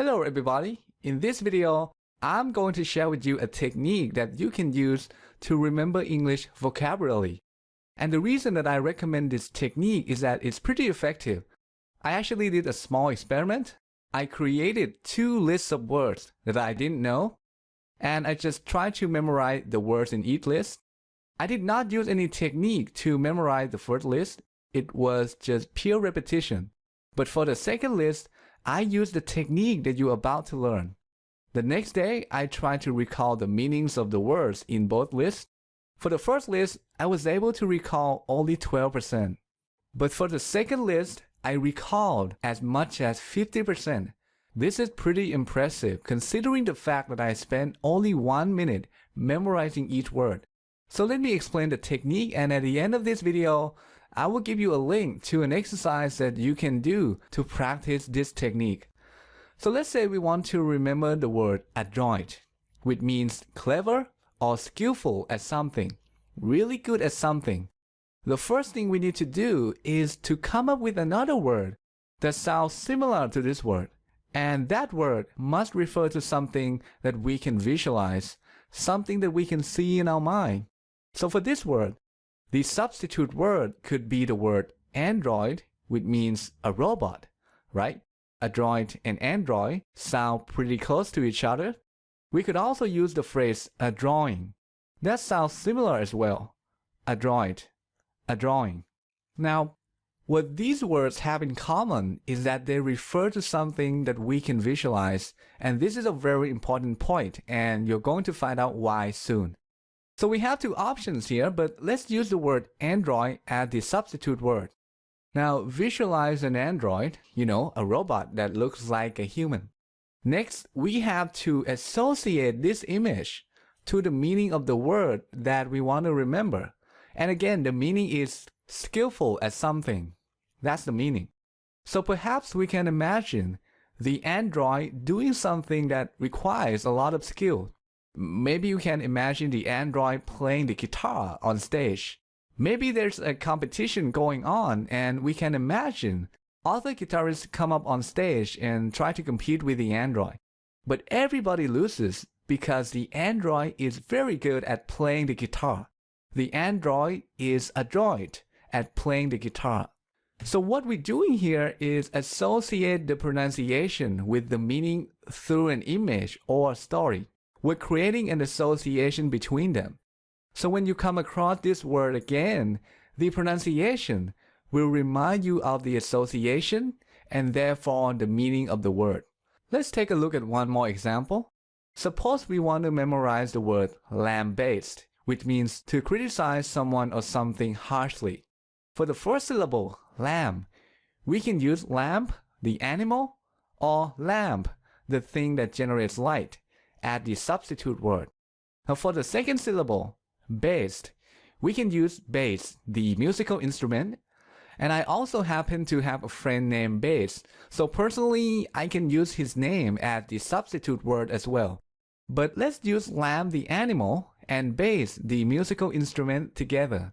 Hello everybody, in this video, I'm going to share with you a technique that you can use to remember English vocabulary. And the reason that I recommend this technique is that it's pretty effective. I actually did a small experiment. I created 2 lists of words that I didn't know, and I just tried to memorize the words in each list. I did not use any technique to memorize the first list. It was just pure repetition. But for the second list, I used the technique that you're about to learn. The next day, I tried to recall the meanings of the words in both lists. For the first list, I was able to recall only 12%. But for the second list, I recalled as much as 50%. This is pretty impressive considering the fact that I spent only 1 minute memorizing each word. So let me explain the technique, and at the end of this video, I will give you a link to an exercise that you can do to practice this technique. So let's say we want to remember the word adroit, which means clever or skillful at something, really good at something. The first thing we need to do is to come up with another word that sounds similar to this word. And that word must refer to something that we can visualize, something that we can see in our mind. So for this word, the substitute word could be the word android, which means a robot, right? Adroit and android sound pretty close to each other. We could also use the phrase a drawing. That sounds similar as well. Adroit, a drawing. Now, what these words have in common is that they refer to something that we can visualize, and this is a very important point, and you're going to find out why soon. So we have 2 options here, but let's use the word android as the substitute word. Now visualize an android, a robot that looks like a human. Next, we have to associate this image to the meaning of the word that we want to remember. And again, the meaning is skillful at something. That's the meaning. So perhaps we can imagine the android doing something that requires a lot of skill. Maybe you can imagine the android playing the guitar on stage. Maybe there's a competition going on and we can imagine other guitarists come up on stage and try to compete with the android. But everybody loses because the android is very good at playing the guitar. The android is adroit at playing the guitar. So what we're doing here is associate the pronunciation with the meaning through an image or story. We're creating an association between them. So when you come across this word again, the pronunciation will remind you of the association and therefore the meaning of the word. Let's take a look at one more example. Suppose we want to memorize the word lambaste, which means to criticize someone or something harshly. For the first syllable, lamb, we can use lamp, the animal, or lamp, the thing that generates light, as the substitute word. Now for the second syllable, bass, we can use bass, the musical instrument. And I also happen to have a friend named Bass, so personally I can use his name as the substitute word as well. But let's use lamb the animal and bass the musical instrument together.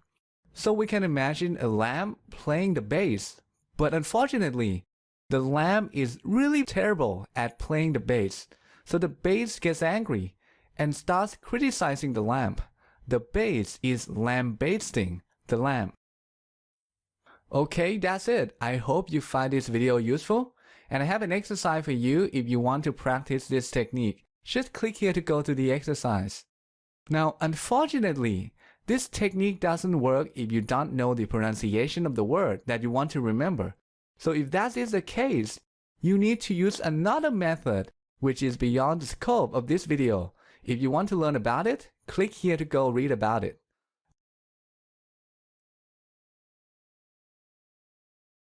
So we can imagine a lamb playing the bass, but unfortunately, the lamb is really terrible at playing the bass. So the bass gets angry and starts criticizing the lamb. The bass is lambasting the lamb. Okay, that's it. I hope you find this video useful. And I have an exercise for you if you want to practice this technique. Just click here to go to the exercise. Now, unfortunately, this technique doesn't work if you don't know the pronunciation of the word that you want to remember. So if that is the case, you need to use another method which is beyond the scope of this video. If you want to learn about it, click here to go read about it.